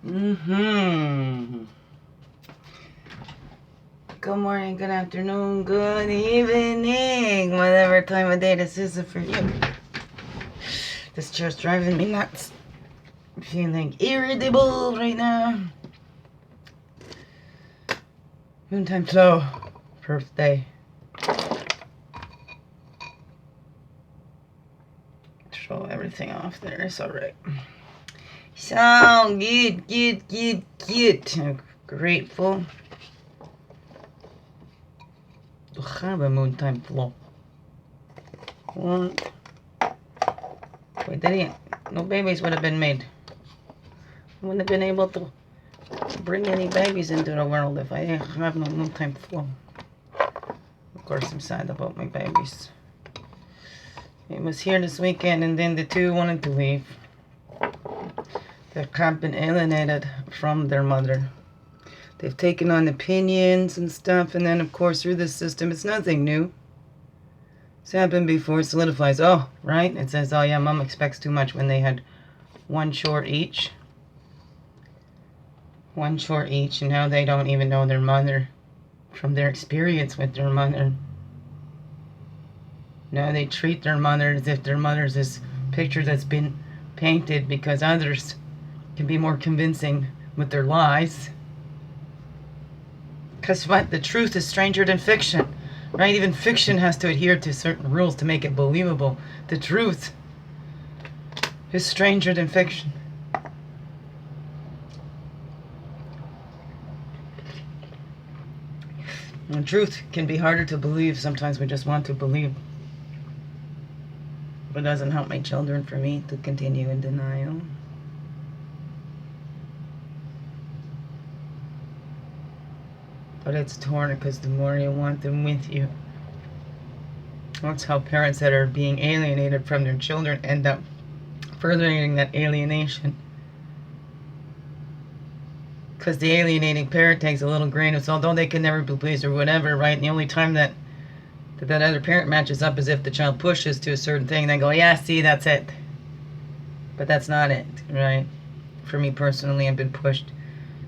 Good morning, good afternoon, good evening, whatever time of day this is for you. This chair's driving me nuts. I'm feeling irritable right now. Noontime flow, birthday. Throw everything off there, it's alright. So, good. I'm grateful to have a noontime flow. What? Wait, no babies would have been made. I wouldn't have been able to bring any babies into the world if I have no noontime flow. Of course, I'm sad about my babies. It was here this weekend, and then the two wanted to leave. They have been alienated from their mother. They've taken on opinions and stuff, and then, of course, through this system, it's nothing new. It's happened before. It solidifies. Oh, right? It says, oh, yeah, mom expects too much when they had one chore each. One chore each, and now they don't even know their mother from their experience with their mother. Now they treat their mother as if their mother's this picture that's been painted because others can be more convincing with their lies. Because what? The truth is stranger than fiction. Right? Even fiction has to adhere to certain rules to make it believable. The truth is stranger than fiction. And truth can be harder to believe. Sometimes we just want to believe. But it doesn't help my children for me to continue in denial. But it's torn because the more you want them with you. That's how parents that are being alienated from their children end up furthering that alienation. Because the alienating parent takes a little grain of salt, although they can never be pleased or whatever, right? And the only time that other parent matches up is if the child pushes to a certain thing, and they go, yeah, see, that's it. But that's not it, right? For me personally, I've been pushed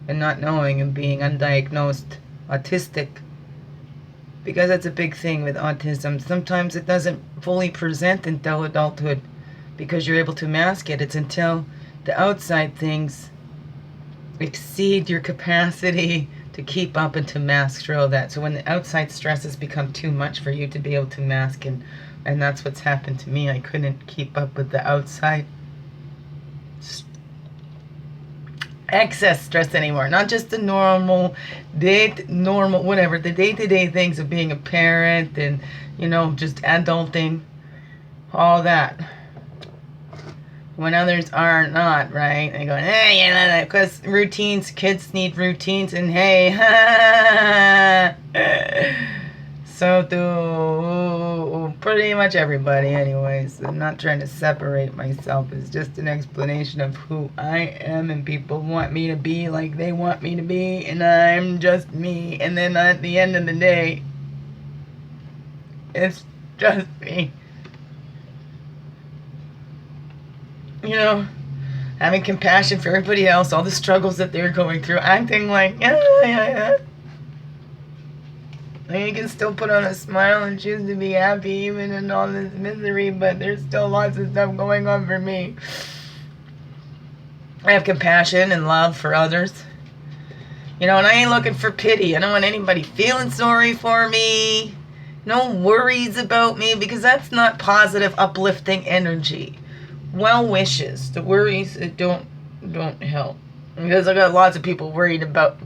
and not knowing and being undiagnosed autistic, because that's a big thing with autism. Sometimes it doesn't fully present until adulthood because you're able to mask it. It's until the outside things exceed your capacity to keep up and to mask through all that. So when the outside stresses become too much for you to be able to mask, and that's what's happened to me. I couldn't keep up with the outside excess stress anymore. Not just the normal whatever, the day-to-day things of being a parent and, just adulting, all that. When others are not, right? They go, hey, because routines, kids need routines, and hey, so do pretty much everybody anyways. I'm not trying to separate myself. It's just an explanation of who I am, and people want me to be like they want me to be, and I'm just me. And then at the end of the day, it's just me. Having compassion for everybody else, all the struggles that they're going through, acting like, yeah. And you can still put on a smile and choose to be happy even in all this misery, but there's still lots of stuff going on for me. I have compassion and love for others. And I ain't looking for pity. I don't want anybody feeling sorry for me. No worries about me, because that's not positive, uplifting energy. Well wishes. The worries don't help. Because I got lots of people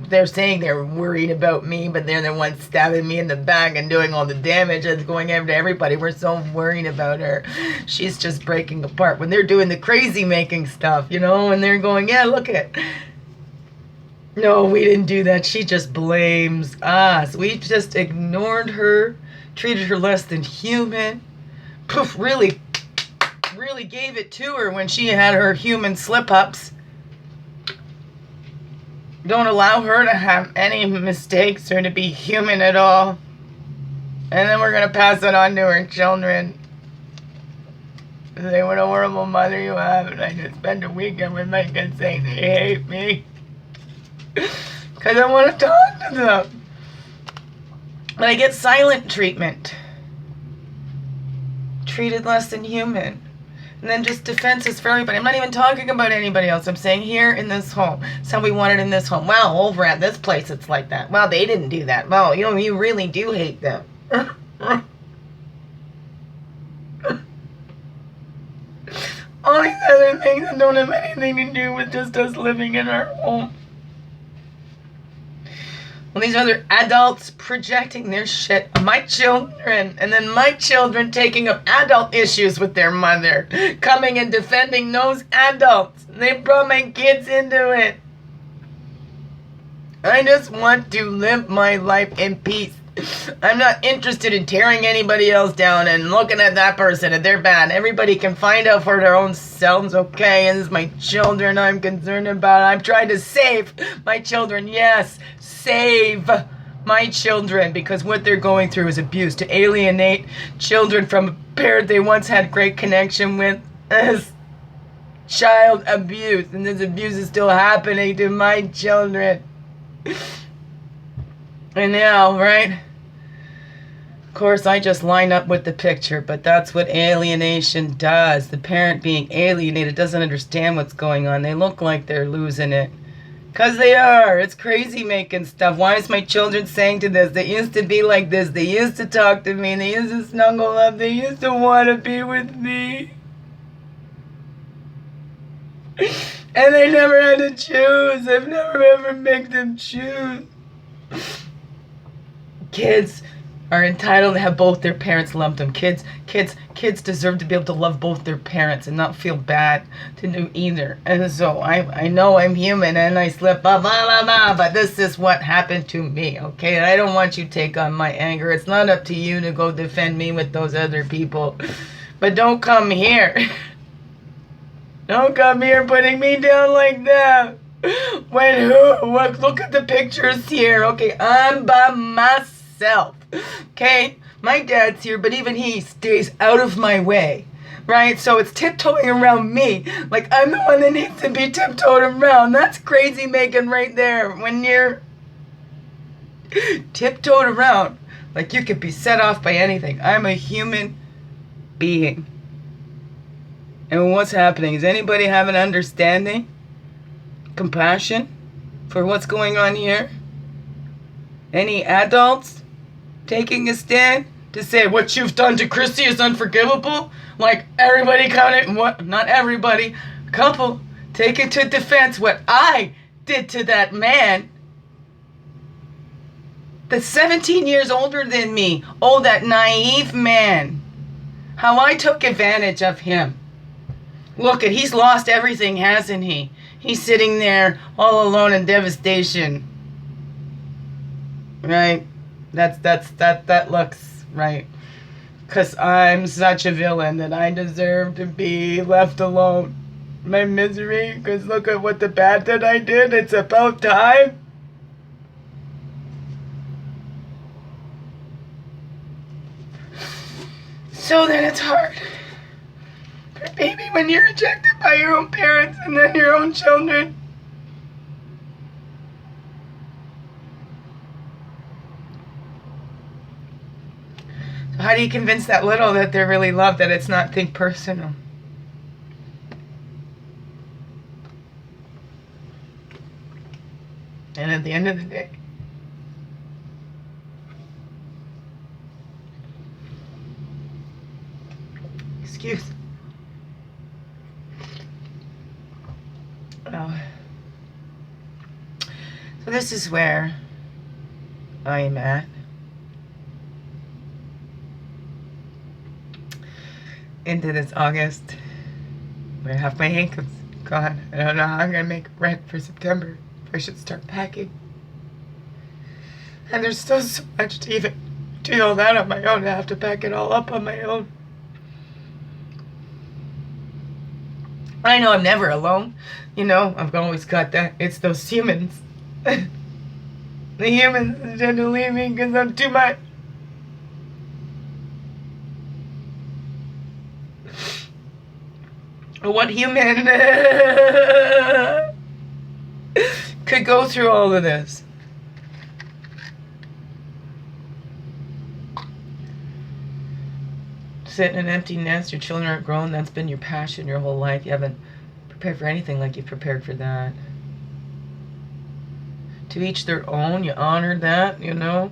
they're saying they're worried about me, but they're the ones stabbing me in the back and doing all the damage that's going after everybody. We're so worried about her. She's just breaking apart. When they're doing the crazy making stuff, and they're going, yeah, look at it. No, we didn't do that. She just blames us. We just ignored her, treated her less than human. Poof, really gave it to her when she had her human slip-ups. Don't allow her to have any mistakes or to be human at all. And then we're going to pass it on to her children. Say, what a horrible mother you have. And I just spent a weekend with my kids saying they hate me. Because I want to talk to them. But I get silent treatment. Treated less than human. And then just defenses for everybody. I'm not even talking about anybody else. I'm saying here in this home. It's how we want it in this home. Well, over at this place it's like that. Well, they didn't do that. Well, you really do hate them. All these other things that don't have anything to do with just us living in our home. Well, these other adults projecting their shit on my children, and then my children taking up adult issues with their mother, coming and defending those adults. They brought my kids into it. I just want to live my life in peace. I'm not interested in tearing anybody else down and looking at that person and they're bad. Everybody can find out for their own selves, okay? And this is my children I'm concerned about. I'm trying to save my children. Yes, save my children, because what they're going through is abuse. To alienate children from a parent they once had great connection with is child abuse. And this abuse is still happening to my children. And now, right? Of course, I just line up with the picture, but that's what alienation does. The parent being alienated doesn't understand what's going on. They look like they're losing it. Because they are. It's crazy making stuff. Why is my children saying to this? They used to be like this. They used to talk to me. They used to snuggle up. They used to want to be with me. And they never had to choose. I've never ever made them choose. Kids are entitled to have both their parents love them. Kids deserve to be able to love both their parents and not feel bad to do either. And so I know I'm human and I slip up, blah, blah, blah, but this is what happened to me, okay? And I don't want you to take on my anger. It's not up to you to go defend me with those other people. But don't come here. Don't come here putting me down like that. When who? Look at the pictures here. Okay, I'm by myself. Okay, my dad's here, but even he stays out of my way, right? So it's tiptoeing around me, like I'm the one that needs to be tiptoed around. That's crazy making right there. When you're tiptoed around, like you could be set off by anything. I'm a human being. And what's happening? Does anybody have an understanding? Compassion for what's going on here? Any adults taking a stand to say what you've done to Chrissy is unforgivable? Like everybody counted, what? Not everybody, a couple taking to defense what I did to that man that's 17 years older than me. Oh, that naive man. How I took advantage of him. Look, he's lost everything, hasn't he? He's sitting there all alone in devastation. Right? That looks right. Because I'm such a villain that I deserve to be left alone. My misery, because look at what the bad that I did. It's about time. So then it's hard. For baby, when you're rejected by your own parents and then your own children. So how do you convince that little that they're really loved, that it's not think personal? And at the end of the day, excuse. So this is where I am at. Into this August, where half my income's gone. I don't know how I'm gonna make rent for September. If I should start packing. And there's still so much to even do all that on my own. I have to pack it all up on my own. I know I'm never alone. You know, I've always got that. It's those humans. The humans tend to leave me because I'm too much. What human could go through all of this. Sit in an empty nest, your children aren't grown, that's been your passion your whole life. You haven't prepared for anything like you've prepared for that. To each their own, you honor that, you know.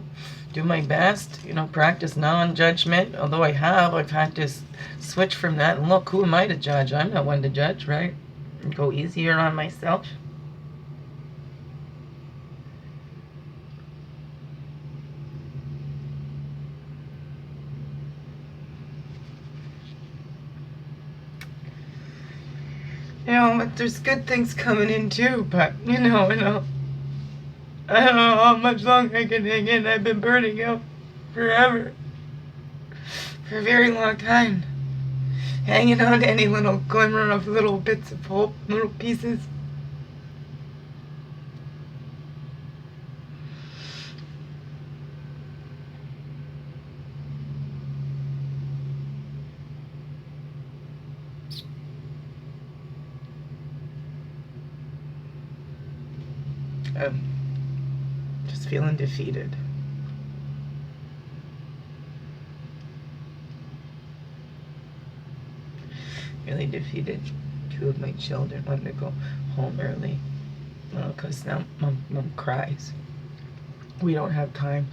Do my best, you know, practice non-judgment. Although I've had to switch from that. And look, who am I to judge? I'm not one to judge, right? And go easier on myself. You know, but there's good things coming in too, but, you know, I don't know how much longer I can hang in. I've been burning out forever. For a very long time. Hanging on to any little glimmer of little bits of hope, little pieces. Just feeling defeated. Really defeated. 2 of my children wanted to go home early. Because now mom cries. We don't have time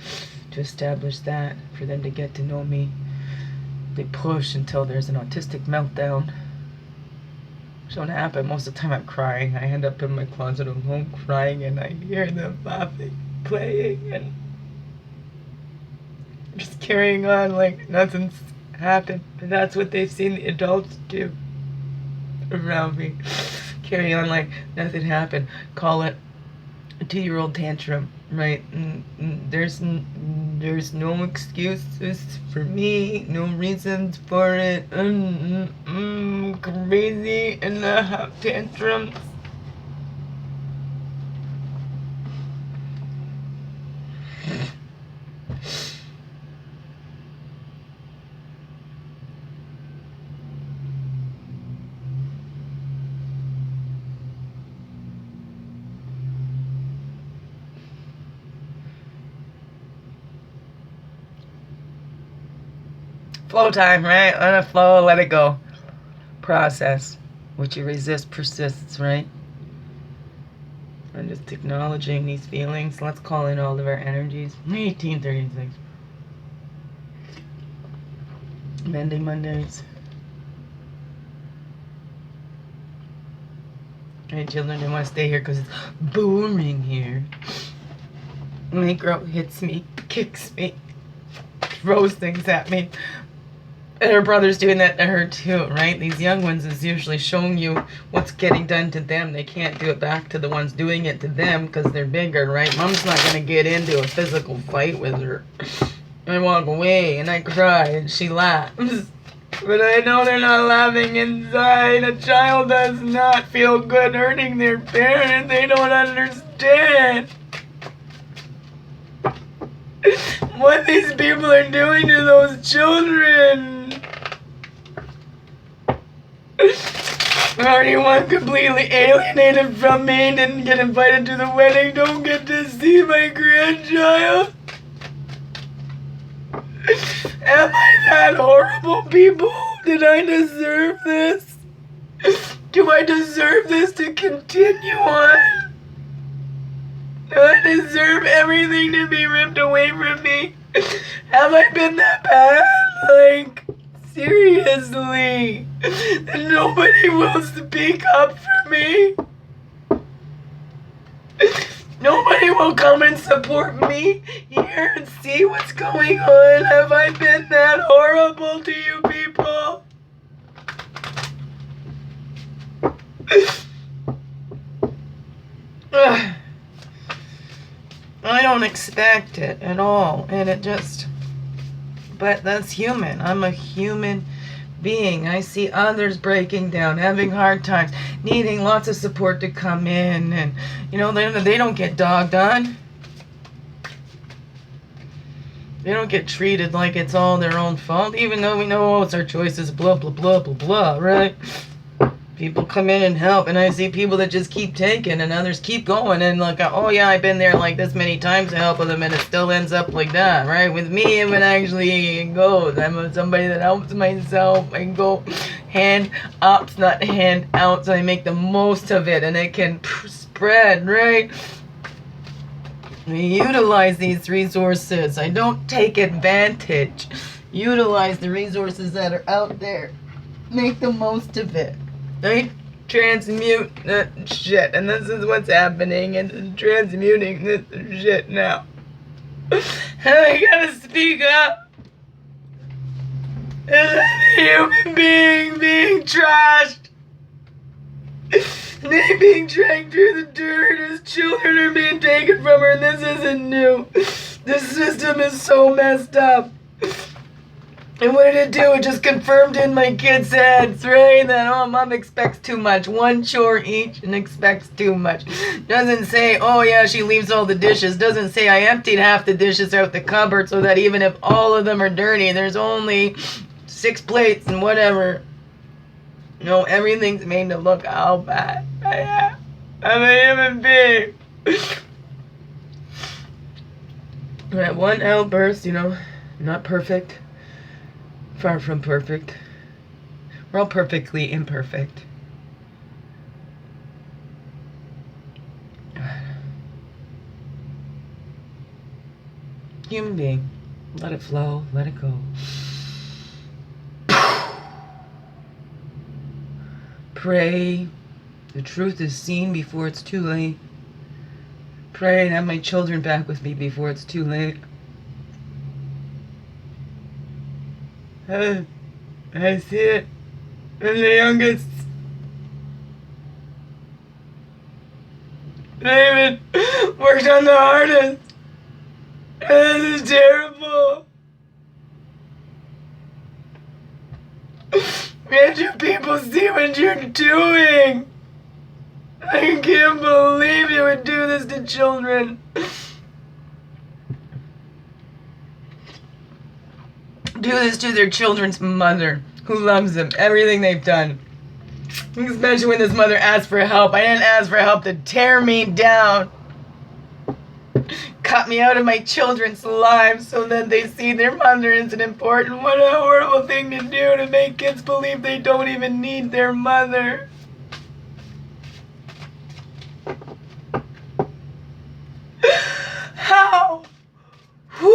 to establish that, for them to get to know me. They push until there's an autistic meltdown. Which don't happen. Most of the time I'm crying. I end up in my closet at home crying, and I hear them laughing, playing, and just carrying on like nothing's happened. But that's what they've seen the adults do around me. Carry on like nothing happened. Call it a 2-year-old tantrum, right? There's no excuses for me, no reasons for it. Crazy, and I have tantrums. Flow time, right? Let it flow, let it go. Process. What you resist persists, right? And just acknowledging these feelings. Let's call in all of our energies. 1836. Mending Mondays. My children didn't want to stay here because it's boring here. My girl hits me, kicks me, throws things at me. And her brother's doing that to her too, right? These young ones is usually showing you what's getting done to them. They can't do it back to the ones doing it to them because they're bigger, right? Mom's not going to get into a physical fight with her. I walk away and I cry and she laughs. But I know they're not laughing inside. A child does not feel good hurting their parent. They don't understand what these people are doing to those children. Anyone completely alienated from me, didn't get invited to the wedding, don't get to see my grandchild. Am I that horrible, people? Did I deserve this? Do I deserve this to continue on? Do I deserve everything to be ripped away from me? Have I been that bad? Like, seriously? And nobody will speak up for me? Nobody will come and support me here and see what's going on? Have I been that horrible to you people? I don't expect it at all, and it just, but that's human. I'm a human being. I see others breaking down, having hard times, needing lots of support to come in, and you know, they don't get dogged on. They don't get treated like it's all their own fault, even though we know, oh, it's our choices, blah blah blah blah blah, right? People come in and help, and I see people that just keep taking, and others keep going, and like, oh yeah, I've been there like this many times to help them, and it still ends up like that, right? With me, it actually goes. I'm somebody that helps myself. I go hand ups, not hand out, so I make the most of it, and it can spread, right? I utilize these resources. I don't take advantage. Utilize the resources that are out there. Make the most of it. I transmute that shit, and this is what's happening, and transmuting this shit now. And I gotta speak up. As a human being trashed. They being dragged through the dirt, his children are being taken from her, and this isn't new. This system is so messed up. And what did it do? It just confirmed in my kids' heads, right? That, oh, mom expects too much. One chore each and expects too much. Doesn't say, oh yeah, she leaves all the dishes. Doesn't say I emptied half the dishes out the cupboard so that even if all of them are dirty, there's only 6 plates and whatever. No, everything's made to look how bad I am. I'm a human being. That one outburst, not perfect. Far from perfect. We're all perfectly imperfect. Human being. Let it flow. Let it go. Pray. The truth is seen before it's too late. Pray and have my children back with me before it's too late. I see it. I'm the youngest. David worked on the hardest. This is terrible. Can't you people see what you're doing? I can't believe you would do this to children. Do this to their children's mother, who loves them, everything they've done. Especially when this mother asked for help. I didn't ask for help to tear me down. Cut me out of my children's lives so that they see their mother isn't important. What a horrible thing to do, to make kids believe they don't even need their mother. How? Woo!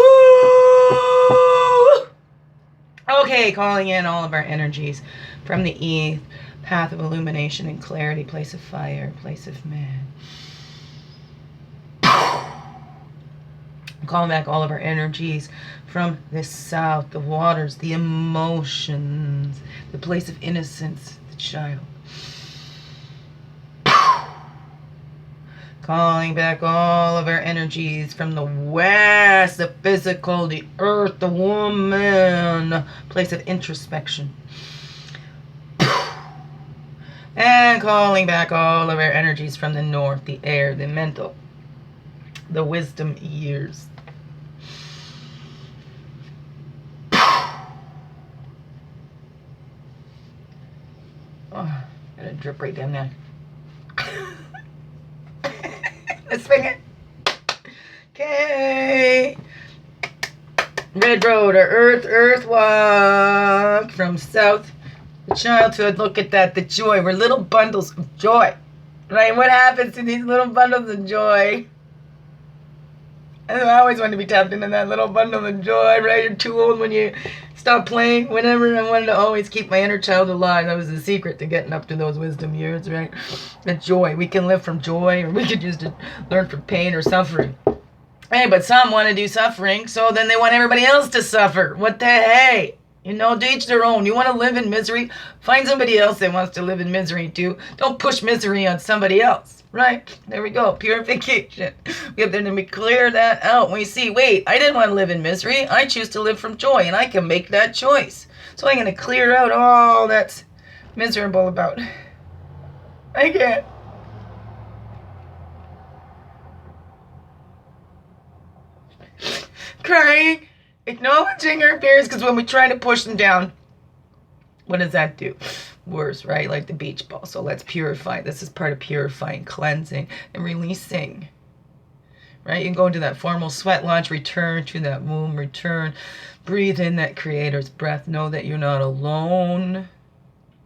Okay, calling in all of our energies from the Eve, path of illumination and clarity, place of fire, place of man. Calling back all of our energies from the south, the waters, the emotions, the place of innocence, the child. Calling back all of our energies from the west, the physical, the earth, the woman, place of introspection. And calling back all of our energies from the north, the air, the mental, the wisdom years. Oh, got a drip right down there. Let's swing it. Okay. Red road, or earth walk from south to childhood. Look at that, the joy. We're little bundles of joy. Right? What happens to these little bundles of joy? I always wanted to be tapped into that little bundle of joy, right? You're too old when you stop playing. Whenever I wanted to always keep my inner child alive. That was the secret to getting up to those wisdom years, right? The joy. We can live from joy, or we could just learn from pain or suffering. Hey, but some want to do suffering, so then they want everybody else to suffer. What the hey? To each their own. You want to live in misery? Find somebody else that wants to live in misery too. Don't push misery on somebody else. Right? There we go. Purification. We have to clear that out. We see, wait, I didn't want to live in misery. I choose to live from joy, and I can make that choice. So I'm going to clear out all that's miserable about. I can't. Crying. Acknowledging our fears, because when we try to push them down, what does that do? worse, right? Like the beach ball. So let's purify. This is part of purifying, cleansing, and releasing. Right? You can go into that formal sweat lodge, return to that womb, return. Breathe in that Creator's breath. Know that you're not alone.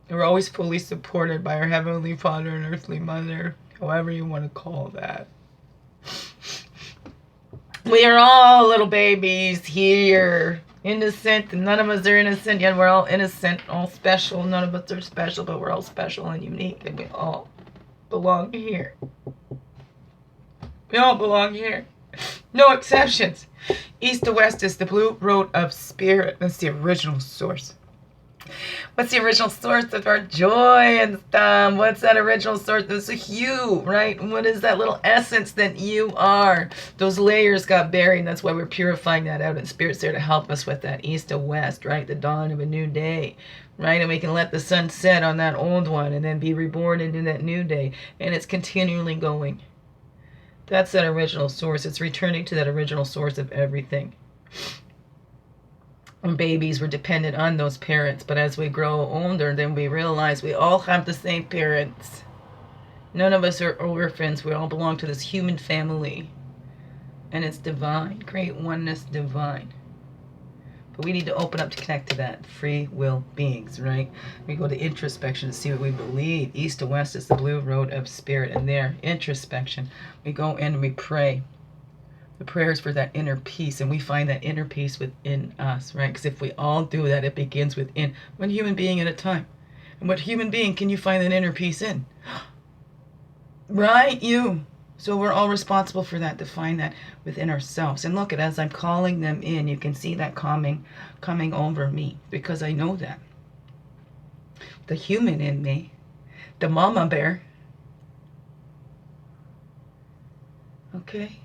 We're always fully supported by our Heavenly Father and Earthly Mother, however you want to call that. We are all little babies here. Innocent, and none of us are innocent, yet we're all innocent, all special. None of us are special, but we're all special and unique, and we all belong here. We all belong here. No exceptions. East to west is the blue road of spirit. That's the original source. What's the original source of our joy and stuff? What's that original source? There's a you, right? What is that little essence that you are? Those layers got buried. That's why we're purifying that out. And Spirit's there to help us with that east to west, right? The dawn of a new day, right? And we can let the sun set on that old one and then be reborn into that new day. And it's continually going. That's that original source. It's returning to that original source of everything. When babies, we're dependent on those parents, but as we grow older, then we realize we all have the same parents. None of us are orphans. We all belong to this human family, and it's divine. Great oneness, divine. But we need to open up to connect to that. Free will beings, right? We go to introspection to see what we believe. East to west is the blue road of spirit, and there, introspection. We go in and we pray. The prayer is for that inner peace, and we find that inner peace within us, right? Because if we all do that, it begins within one human being at a time. And what human being can you find that inner peace in? Right? You. So we're all responsible for that, to find that within ourselves. And look, at as I'm calling them in, you can see that coming over me, because I know that. The human in me, the mama bear, okay?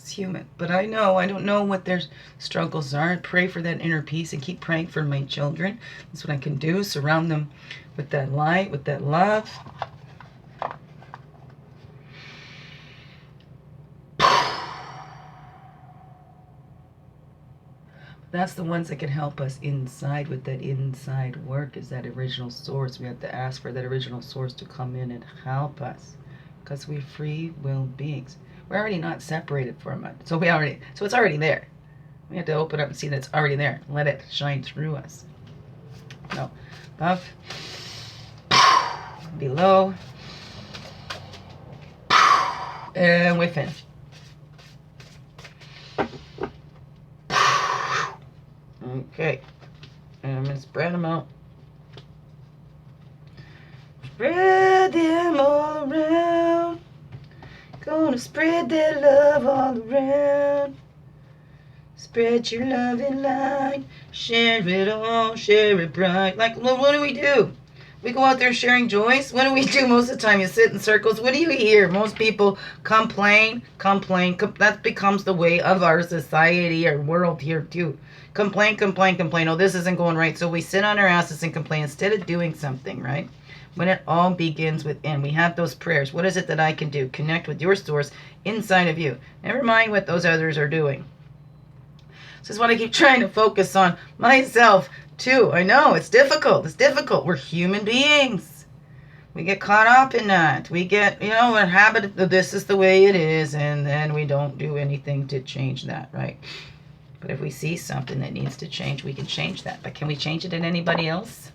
Human, but I don't know what their struggles are. I pray for that inner peace and keep praying for my children. That's what I can do. Surround them with that light, with that love. That's the ones that can help us inside with that inside work, is that original source. We have to ask for that original source to come in and help us, because we're free will beings. We're already not separated from it. So it's already there. We have to open up and see that it's already there. Let it shine through us. No. Above. Below. And within. Okay. And I'm going to spread them out. Spread them all around. Gonna spread that love all around. Spread your love and light. Share it all, share it bright. Like, what do we do? We go out there sharing joys. What do we do most of the time? You sit in circles. What do you hear? Most people complain. That becomes the way of our society, our world here too. Complain. Oh, this isn't going right. So we sit on our asses and complain instead of doing something, right? When it all begins within. We have those prayers. What is it that I can do? Connect with your source inside of you. Never mind what those others are doing. This is what I keep trying to focus on myself too. I know it's difficult. We're human beings. We get caught up in that. We get, a habit of this is the way it is, and then we don't do anything to change that, right? But if we see something that needs to change, we can change that. But can we change it in anybody else?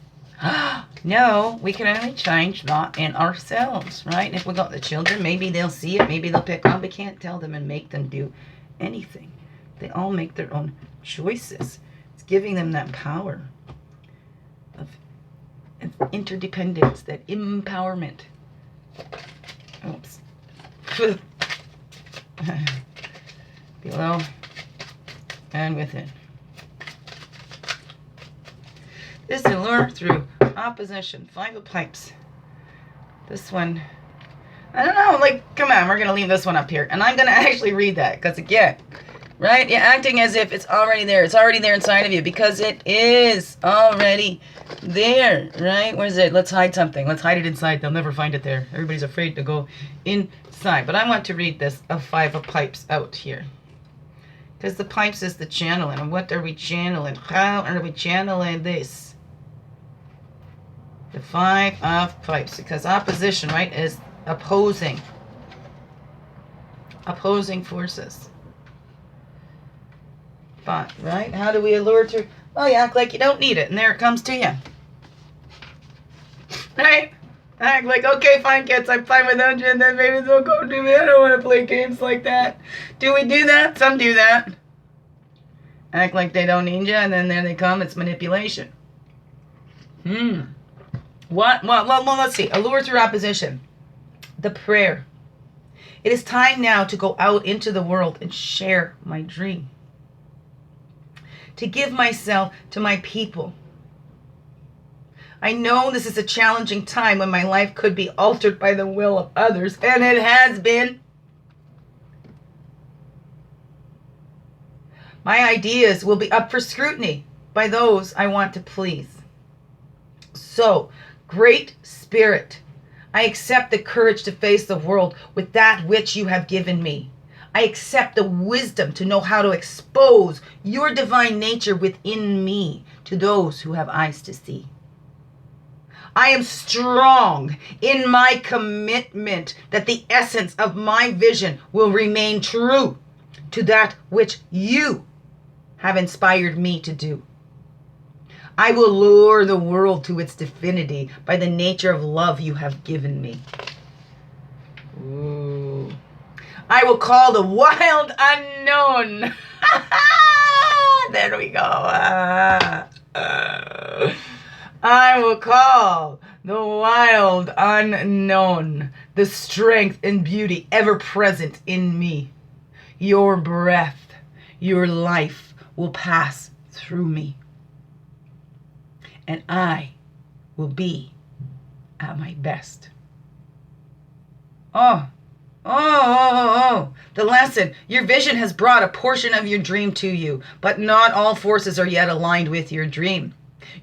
No, we can only change that in ourselves, right? And if we got the children, maybe they'll see it, maybe they'll pick up. We can't tell them and make them do anything. They all make their own choices. It's giving them that power of interdependence, that empowerment. Oops. Below and within. This is allure through opposition. 5 of Pipes. This one, I don't know, come on, we're going to leave this one up here. And I'm going to actually read that, because again, right, you're acting as if it's already there. It's already there inside of you, because it is already there, right? Where's it? Let's hide something. Let's hide it inside. They'll never find it there. Everybody's afraid to go inside. But I want to read this of 5 of Pipes out here. Because the pipes is the channeling. And what are we channeling? How are we channeling this? The Five of Pipes, because opposition, right, is opposing forces. But, right, how do we allure through? Well, you act like you don't need it, and there it comes to you. Right? Act like, okay, fine, kids, I'm fine without you, and then maybe they'll go to me. I don't want to play games like that. Do we do that? Some do that. Act like they don't need you, and then there they come. It's manipulation. What? Well, let's see. Allure through opposition. The prayer. It is time now to go out into the world and share my dream. To give myself to my people. I know this is a challenging time when my life could be altered by the will of others, and it has been. My ideas will be up for scrutiny by those I want to please. So, Great Spirit, I accept the courage to face the world with that which you have given me. I accept the wisdom to know how to expose your divine nature within me to those who have eyes to see. I am strong in my commitment that the essence of my vision will remain true to that which you have inspired me to do. I will lure the world to its divinity by the nature of love you have given me. Ooh. I will call the wild unknown. There we go. I will call the wild unknown, the strength and beauty ever present in me. Your breath, your life will pass through me. And I will be at my best. Oh. The lesson. Your vision has brought a portion of your dream to you, but not all forces are yet aligned with your dream.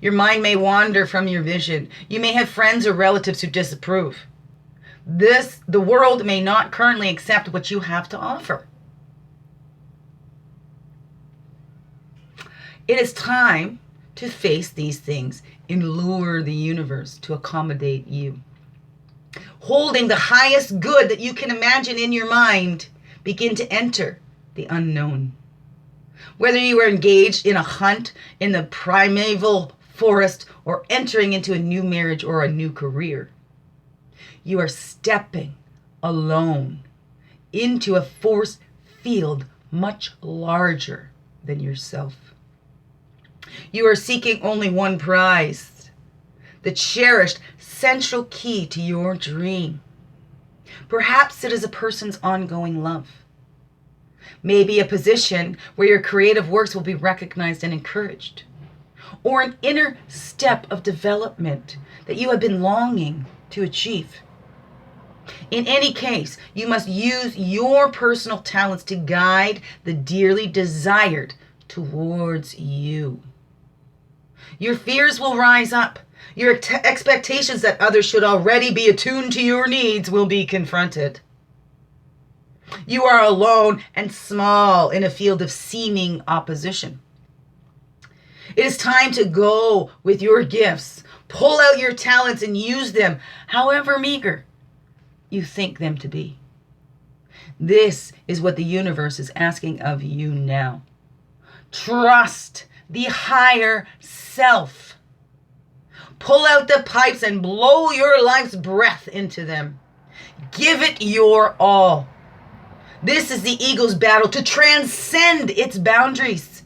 Your mind may wander from your vision. You may have friends or relatives who disapprove. The world may not currently accept what you have to offer. It is time to face these things and lure the universe to accommodate you. Holding the highest good that you can imagine in your mind, begin to enter the unknown. Whether you are engaged in a hunt in the primeval forest or entering into a new marriage or a new career, you are stepping alone into a force field much larger than yourself. You are seeking only one prize, the cherished central key to your dream. Perhaps it is a person's ongoing love. Maybe a position where your creative works will be recognized and encouraged. Or an inner step of development that you have been longing to achieve. In any case, you must use your personal talents to guide the dearly desired towards you. Your fears will rise up. Your expectations that others should already be attuned to your needs will be confronted. You are alone and small in a field of seeming opposition. It is time to go with your gifts. Pull out your talents and use them, however meager you think them to be. This is what the universe is asking of you now. Trust the higher self. Pull out the pipes and blow your life's breath into them. Give it your all. This is the ego's battle to transcend its boundaries.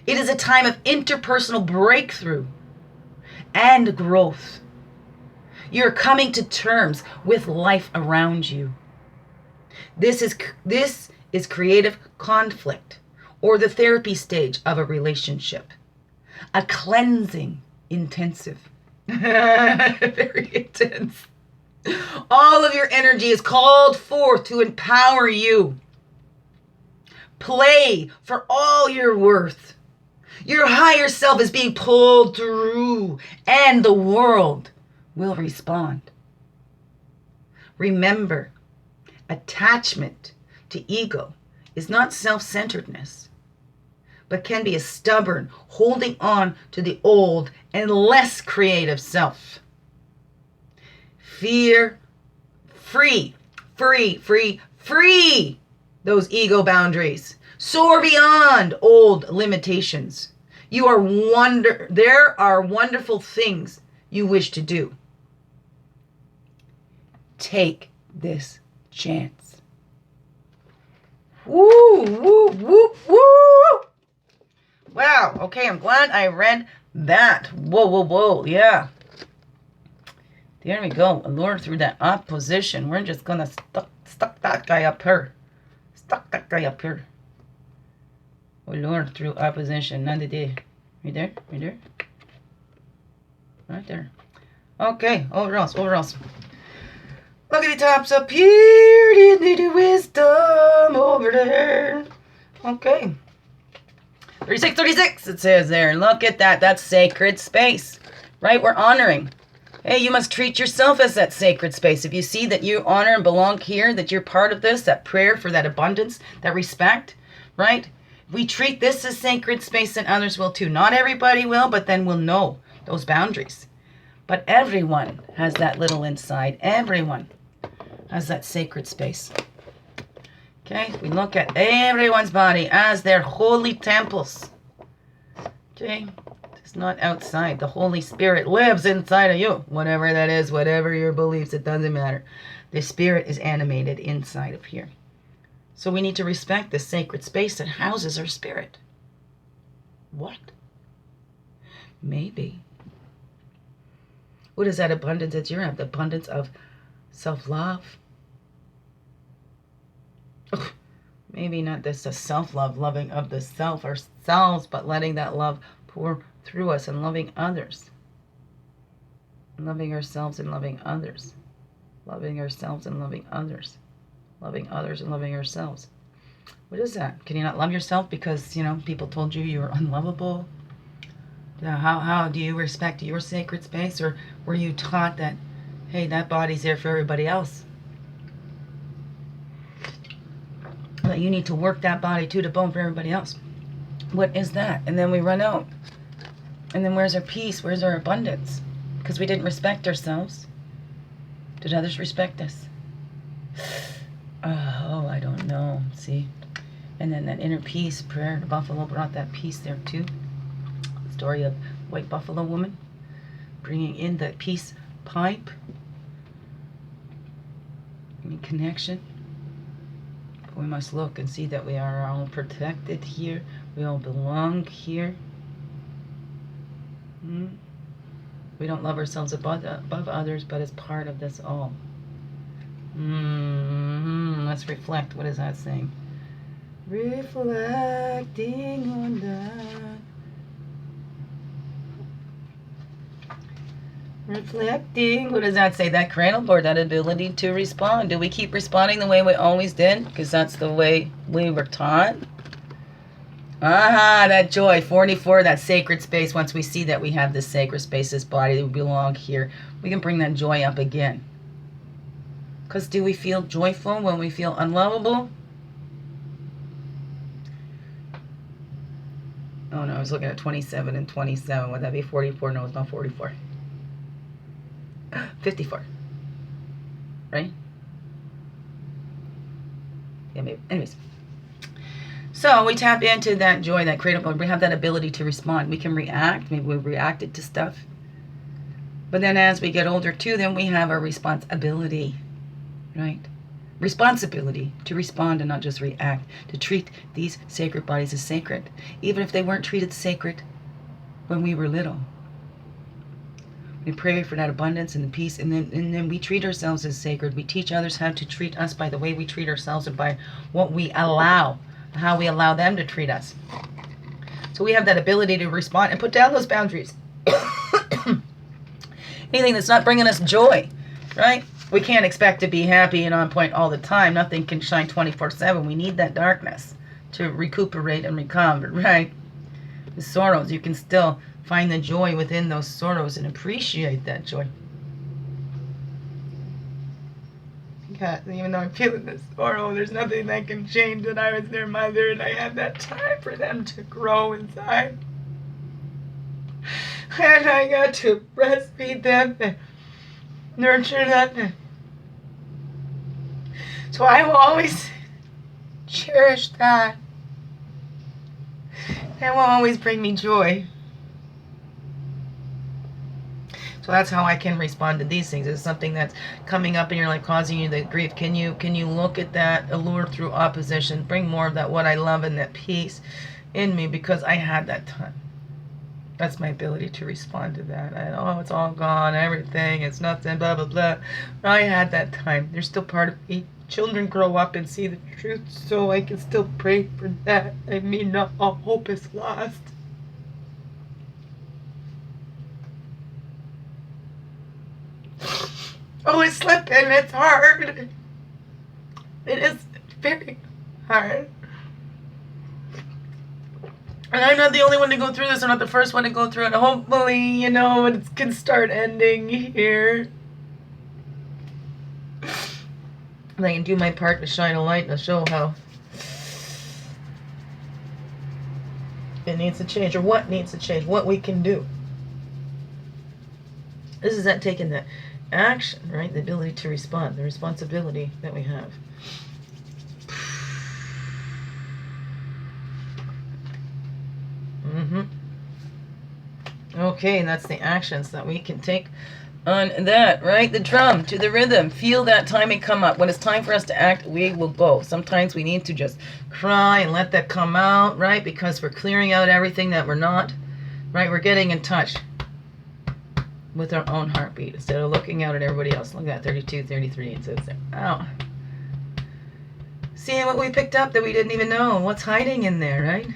It is a time of interpersonal breakthrough and growth. You're coming to terms with life around you. This is creative conflict, or the therapy stage of a relationship. A cleansing intensive. Very intense. All of your energy is called forth to empower you. Play for all your worth. Your higher self is being pulled through, and the world will respond. Remember, attachment to ego is not self-centeredness, but can be a stubborn holding on to the old and less creative self. Fear free those ego boundaries. Soar beyond old limitations. There are wonderful things you wish to do. Take this chance. Woo, woo, woo, woo. Wow, okay, I'm glad I read that. Whoa, whoa, whoa, yeah. There we go. Allure through that opposition. We're just gonna stuck that guy up here. Stuck that guy up here. Allure through opposition. None today. Right there? Right there? Right there. Okay, over else. Look at the tops up here. Did they do wisdom over there? Okay. 36, it says there. Look at that. That's sacred space. Right? We're honoring. Hey, you must treat yourself as that sacred space. If you see that you honor and belong here, that you're part of this, that prayer for that abundance, that respect, right? We treat this as sacred space, and others will too. Not everybody will, but then we'll know those boundaries. But everyone has that little inside. Everyone has that sacred space. Okay, we look at everyone's body as their holy temples. Okay, it's not outside. The Holy Spirit lives inside of you. Whatever that is, whatever your beliefs, it doesn't matter. The Spirit is animated inside of here. So we need to respect this sacred space that houses our spirit. What? Maybe. What is that abundance that you have? The abundance of self-love? Maybe not this self-love, loving of the self, ourselves, but letting that love pour through us and loving others. Loving ourselves and loving others. Loving ourselves and loving others. Loving others and loving ourselves. What is that? Can you not love yourself because, people told you were unlovable? How do you respect your sacred space? Or were you taught that, hey, that body's there for everybody else? That you need to work that body to the bone for everybody else. What is that? And then we run out. And then where's our peace? Where's our abundance? Because we didn't respect ourselves. Did others respect us? Oh, I don't know. See? And then that inner peace prayer, the buffalo brought that peace there too. The story of white buffalo woman bringing in that peace pipe. Any connection? We must look and see that we are all protected here. We all belong here. We don't love ourselves above others, but as part of this all. Let's reflect. What is that saying? Reflecting on that. Reflecting. What does that say? That cradle board, that ability to respond. Do we keep responding the way we always did? Because that's the way we were taught. That joy. 44, that sacred space. Once we see that we have this sacred space, this body, that we belong here, we can bring that joy up again. Because do we feel joyful when we feel unlovable? Oh no, I was looking at 27 and 27. Would that be 44? No, it's not 44. 54. Right? Yeah, maybe. Anyways. So we tap into that joy, that cradle. We have that ability to respond. We can react. Maybe we reacted to stuff. But then as we get older too, then we have our responsibility. Right? Responsibility to respond and not just react. To treat these sacred bodies as sacred. Even if they weren't treated sacred when we were little. We pray for that abundance and the peace, and then we treat ourselves as sacred. We teach others how to treat us by the way we treat ourselves and by what we allow, how we allow them to treat us. So we have that ability to respond and put down those boundaries. Anything that's not bringing us joy, right? We can't expect to be happy and on point all the time. Nothing can shine 24/7. We need that darkness to recuperate and recover, right? The sorrows, you can still find the joy within those sorrows and appreciate that joy. past. And even though I'm feeling this sorrow, there's nothing that can change that I was their mother and I had that time for them to grow inside. And I got to breastfeed them and nurture them. So I will always cherish that. That will always bring me joy. So that's how I can respond to these things. It's something that's coming up and you're like causing you the grief. Can you look at that, allure through opposition, bring more of that what I love and that peace in me, because I had that time. That's my ability to respond to that. It's all gone, everything, it's nothing, blah, blah, blah. I had that time. They're still part of me. Children grow up and see the truth, so I can still pray for that. I mean, not all hope is lost. Oh, it's slipping. It's hard. It is very hard. And I'm not the only one to go through this. I'm not the first one to go through it. Hopefully, it can start ending here. And I can do my part to shine a light and show how it needs to change, or what needs to change, what we can do. This is that taking that action, right? The ability to respond, the responsibility that we have. Okay, and that's the actions that we can take on that, right? The drum to the rhythm. Feel that timing come up. When it's time for us to act, we will go. Sometimes we need to just cry and let that come out, right? Because we're clearing out everything that we're not, right? We're getting in touch with our own heartbeat instead of looking out at everybody else. Look at that, 32, 33, it says there. Ow. Seeing what we picked up that we didn't even know. What's hiding in there, right?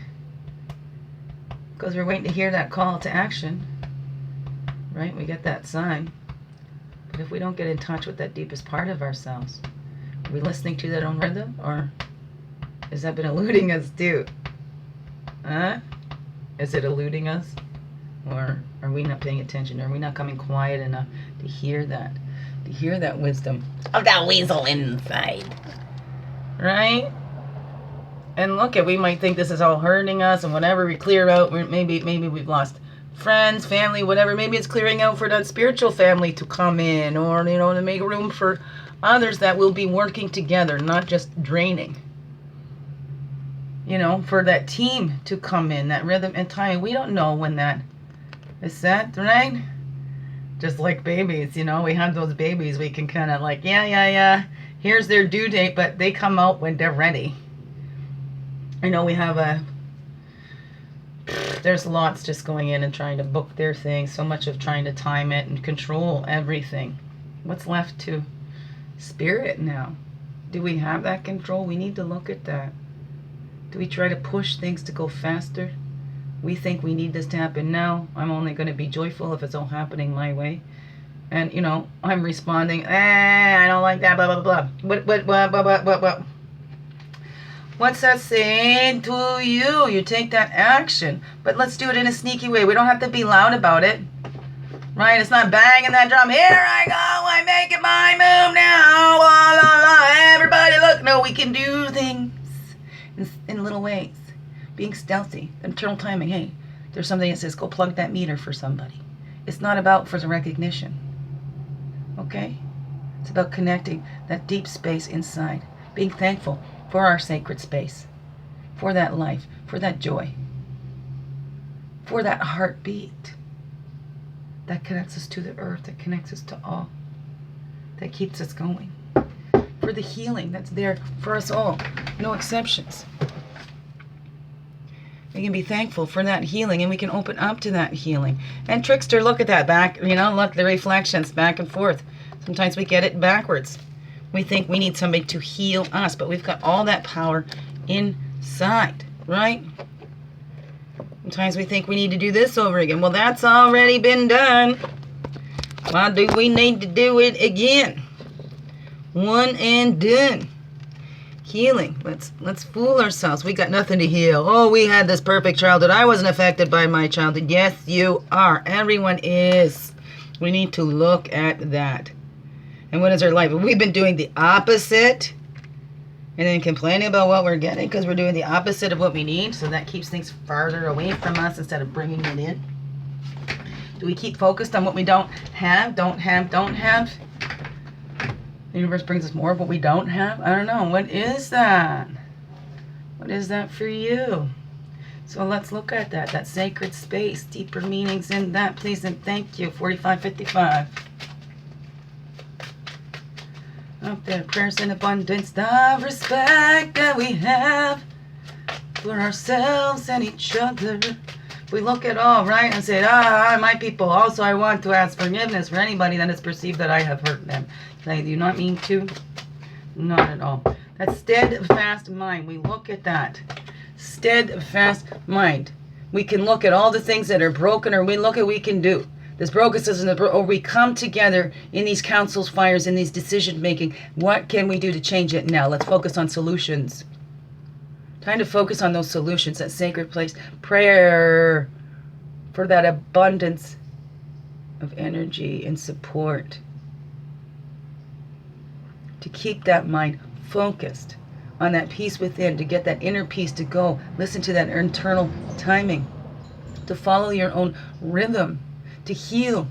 Because we're waiting to hear that call to action, right? We get that sign. But if we don't get in touch with that deepest part of ourselves, are we listening to that own rhythm, or has that been eluding us too? Is it eluding us? Or are we not paying attention? Are we not coming quiet enough to hear that wisdom of that weasel inside? Right? And look, we might think this is all hurting us and whatever. We clear out, maybe we've lost friends, family, whatever. Maybe it's clearing out for that spiritual family to come in, or, to make room for others that will be working together, not just draining. For that team to come in, that rhythm and timing. We don't know when that is set, right? Just like babies, we have those babies. We can kind of like, yeah. Here's their due date, but they come out when they're ready. We have there's lots just going in and trying to book their things. So much of trying to time it and control everything. What's left to spirit now? Do we have that control? We need to look at that. Do we try to push things to go faster? We think we need this to happen now. I'm only going to be joyful if it's all happening my way. And, I'm responding, I don't like that, blah, blah, blah. What's that saying to you? You take that action. But let's do it in a sneaky way. We don't have to be loud about it. Right? It's not banging that drum. Here I go. I'm making my move now. La, la, la. Everybody look. No, we can do things in little ways. Being stealthy. Internal timing. Hey, there's something that says go plug that meter for somebody. It's not about for the recognition. Okay? It's about connecting that deep space inside. Being thankful for our sacred space, for that life, for that joy, for that heartbeat that connects us to the earth, that connects us to all, that keeps us going, for the healing that's there for us all, no exceptions. We can be thankful for that healing, and we can open up to that healing. And Trickster, look at that back, look, the reflections back and forth. Sometimes we get it backwards. We think we need somebody to heal us, but we've got all that power inside, right? Sometimes we think we need to do this over again. Well, that's already been done. Why do we need to do it again? One and done. Healing. Let's fool ourselves. We got nothing to heal. Oh, we had this perfect childhood. I wasn't affected by my childhood. Yes, you are. Everyone is. We need to look at that. And what is our life? We've been doing the opposite and then complaining about what we're getting because we're doing the opposite of what we need. So that keeps things farther away from us instead of bringing it in. Do we keep focused on what we don't have, don't have, don't have? The universe brings us more of what we don't have. I don't know. What is that? What is that for you? So let's look at that. That sacred space. Deeper meanings in that, please and thank you. 4555. Up there, prayers in abundance. The respect that we have for ourselves and each other. We look at all, right, and say, my people. Also, I want to ask forgiveness for anybody that has perceived that I have hurt them. I do not mean to. Not at all. That steadfast mind. We look at that. Steadfast mind. We can look at all the things that are broken, or we look at what we can do. This brokenness, or we come together in these councils, fires, in these decision making. What can we do to change it now? Let's focus on solutions. Trying to focus on those solutions, that sacred place. Prayer for that abundance of energy and support. To keep that mind focused on that peace within, to get that inner peace to go. Listen to that internal timing. To follow your own rhythm. To heal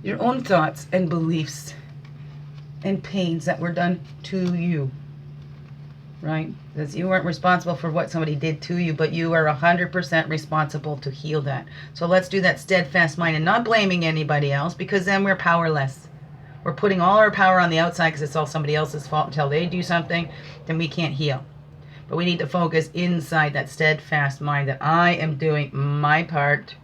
your own thoughts and beliefs and pains that were done to you. Right? Because you weren't responsible for what somebody did to you, but you are 100% responsible to heal that. So let's do that steadfast mind and not blaming anybody else, because then we're powerless. We're putting all our power on the outside because it's all somebody else's fault until they do something, then we can't heal. But we need to focus inside that steadfast mind that I am doing my part.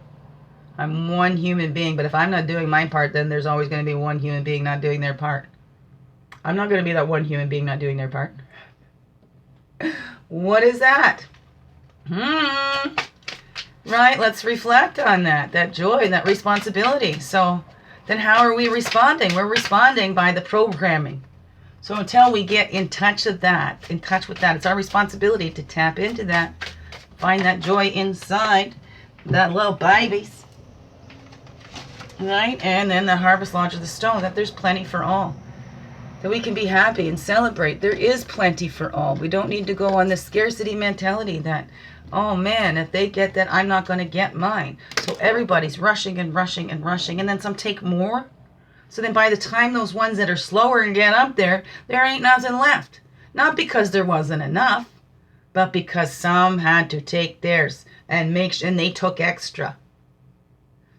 I'm one human being, but if I'm not doing my part, then there's always going to be one human being not doing their part. I'm not going to be that one human being not doing their part. What is that? Right, let's reflect on that. That joy, that responsibility. So then how are we responding? We're responding by the programming. So until we get in touch with that, it's our responsibility to tap into that. Find that joy inside that little babies. Right? And then the harvest lodge of the stone, that there's plenty for all. That we can be happy and celebrate. There is plenty for all. We don't need to go on this scarcity mentality that, oh man, if they get that, I'm not going to get mine. So everybody's rushing and rushing and rushing. And then some take more. So then by the time those ones that are slower and get up there, there ain't nothing left. Not because there wasn't enough, but because some had to take theirs and they took extra.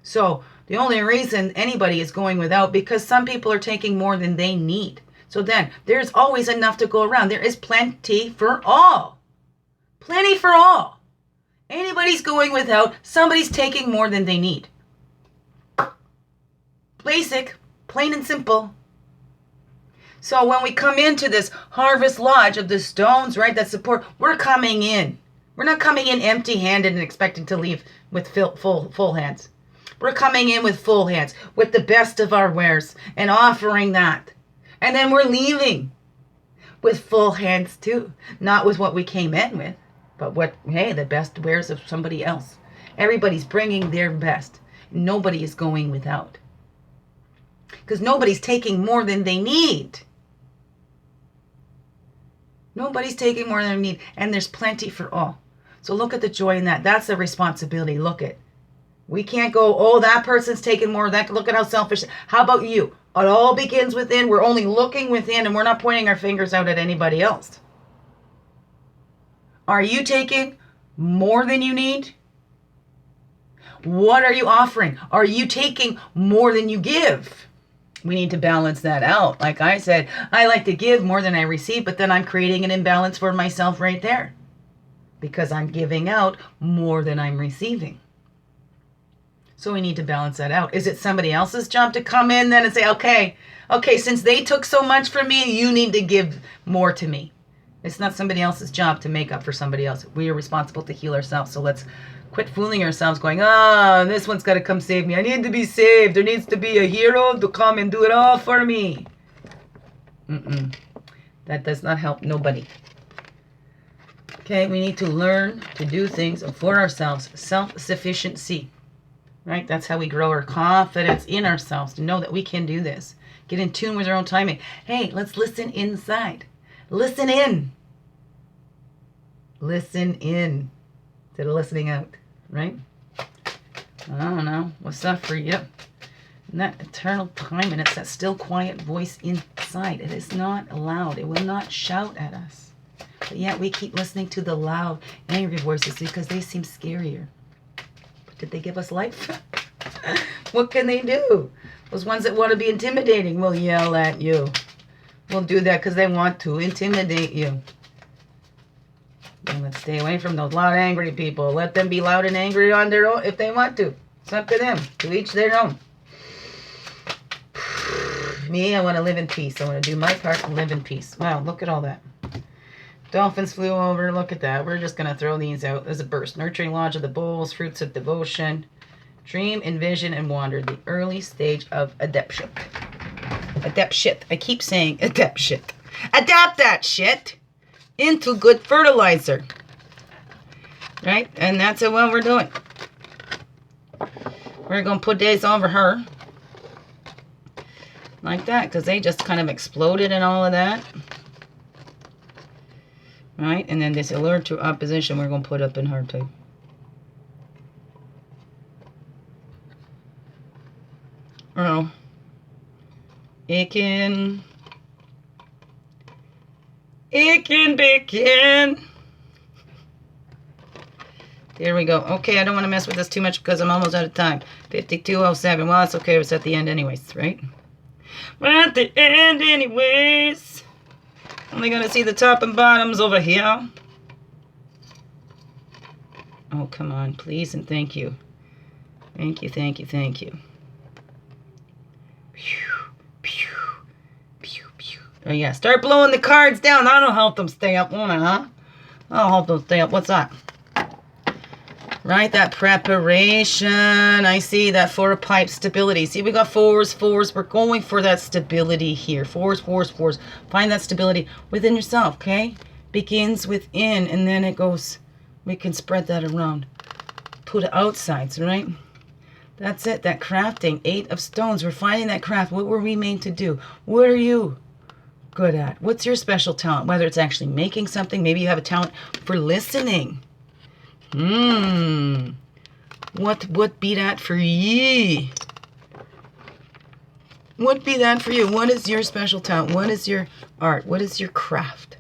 So the only reason anybody is going without, because some people are taking more than they need. So then, there's always enough to go around. There is plenty for all. Plenty for all. Anybody's going without, somebody's taking more than they need. Basic, plain and simple. So when we come into this harvest lodge of the stones, right, that support, we're coming in. We're not coming in empty-handed and expecting to leave with full hands. We're coming in with full hands, with the best of our wares, and offering that. And then we're leaving with full hands too. Not with what we came in with, but the best wares of somebody else. Everybody's bringing their best. Nobody is going without. Because nobody's taking more than they need. Nobody's taking more than they need. And there's plenty for all. So look at the joy in that. That's the responsibility. Look at. We can't go, oh, that person's taking more. Look at how selfish. How about you? It all begins within. We're only looking within, and we're not pointing our fingers out at anybody else. Are you taking more than you need? What are you offering? Are you taking more than you give? We need to balance that out. Like I said, I like to give more than I receive, but then I'm creating an imbalance for myself right there because I'm giving out more than I'm receiving. So we need to balance that out. Is it somebody else's job to come in then and say, okay, since they took so much from me, you need to give more to me. It's not somebody else's job to make up for somebody else. We are responsible to heal ourselves. So let's quit fooling ourselves going, this one's got to come save me. I need to be saved. There needs to be a hero to come and do it all for me. That does not help nobody. Okay, we need to learn to do things for ourselves. Self-sufficiency. Right? That's how we grow our confidence in ourselves to know that we can do this. Get in tune with your own timing. Hey, let's listen inside. Listen in. Listen in instead of listening out, right? I don't know. What's that for you? And that eternal time, and it's that still quiet voice inside. It is not loud. It will not shout at us. But yet we keep listening to the loud, angry voices because they seem scarier. But did they give us life? What can they do? Those ones that want to be intimidating will yell at you. Will do that because they want to intimidate you. And let's stay away from those loud, angry people. Let them be loud and angry on their own if they want to. It's up to them. To each their own. Me, I want to live in peace. I want to do my part and live in peace. Wow, look at all that. Dolphins flew over. Look at that. We're just going to throw these out as a burst. Nurturing lodge of the bulls. Fruits of devotion. Dream, envision, and wander. The early stage of adaptation. Adaptation. I keep saying adaptation. Adapt that shit into good fertilizer. Right? And that's what we're doing. We're going to put this over her. Like that. Because they just kind of exploded and all of that. Right? And then this allure to opposition we're going to put up in her too. Oh. Icken. Bacon. There we go. Okay, I don't want to mess with this too much because I'm almost out of time. 52:07. Well, it's okay. It's at the end anyways, right? We're at the end anyways. Only going to see the top and bottoms over here. Oh, come on. Please and thank you. Thank you, thank you, thank you. Oh, yeah. Start blowing the cards down. That'll help them stay up, won't it, huh? I'll help them stay up. What's that? Right? That preparation. I see that 4 of pipes. Stability. See, we got fours. We're going for that stability here. Fours. Find that stability within yourself, okay? Begins within, and then it goes. We can spread that around. Put it outsides, right? That's it. That crafting. 8 of stones. We're finding that craft. What were we made to do? What are you good at? What's your special talent? Whether it's actually making something. Maybe you have a talent for listening. What be that for ye? What be that for you? What is your special talent? What is your art? What is your craft?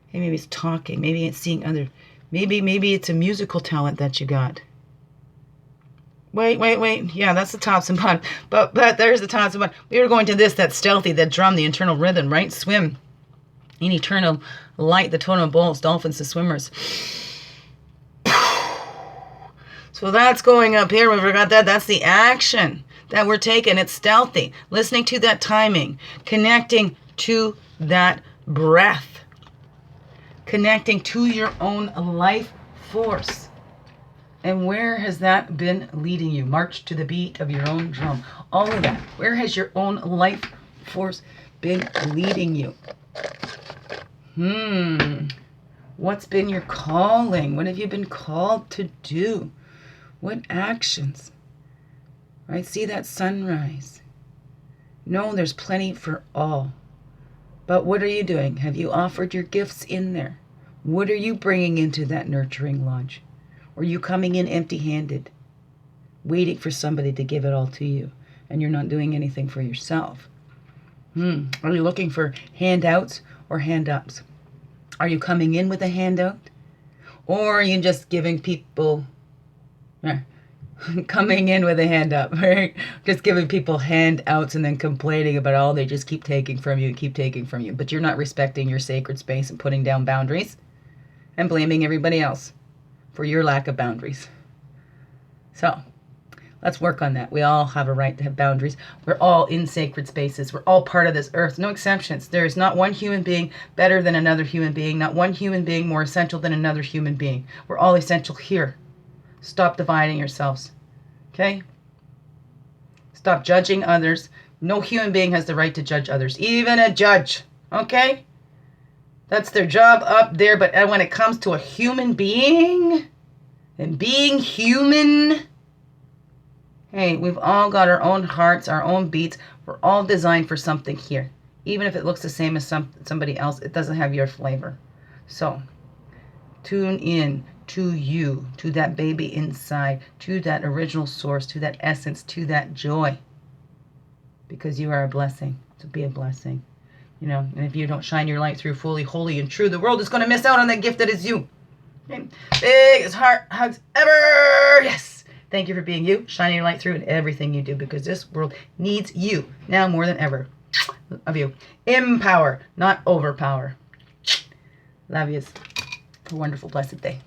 Hey, maybe it's talking. Maybe it's seeing other. Maybe it's a musical talent that you got. Wait. Yeah, that's the tops and bottom. But there's the tops and bottom. We were going to this, that stealthy, that drum, the internal rhythm, right? Swim. In eternal light, the tone of bulls, dolphins, the swimmers. So that's going up here. We forgot that. That's the action that we're taking. It's stealthy. Listening to that timing. Connecting to that breath. Connecting to your own life force. And where has that been leading you? March to the beat of your own drum. All of that. Where has your own life force been leading you? What's been your calling? What have you been called to do? What actions? Right? See that sunrise. No, there's plenty for all. But what are you doing? Have you offered your gifts in there? What are you bringing into that nurturing lodge? Or are you coming in empty-handed, waiting for somebody to give it all to you, and you're not doing anything for yourself? Are you looking for handouts or hand-ups? Are you coming in with a handout? Or are you just giving people... coming in with a hand up, right? Just giving people handouts and then complaining about all they just keep taking from you, but you're not respecting your sacred space and putting down boundaries and blaming everybody else for your lack of boundaries. So let's work on that. We all have a right to have boundaries. We're all in sacred spaces. We're all part of this earth. No exceptions. There is not one human being better than another human being, not one human being more essential than another human being. We're all essential here. Stop dividing yourselves, okay? Stop judging others. No human being has the right to judge others, even a judge, okay? That's their job up there, but when it comes to a human being and being human, hey, we've all got our own hearts, our own beats. We're all designed for something here. Even if it looks the same as somebody else, it doesn't have your flavor. So tune in to you, to that baby inside, to that original source, to that essence, to that joy. Because you are a blessing. So be a blessing. You know, and if you don't shine your light through fully, holy, and true, the world is going to miss out on that gift that is you. Okay? Biggest heart hugs ever. Yes. Thank you for being you, shining your light through in everything you do, because this world needs you now more than ever. Love you. Empower, not overpower. Love yous. Have a wonderful, blessed day.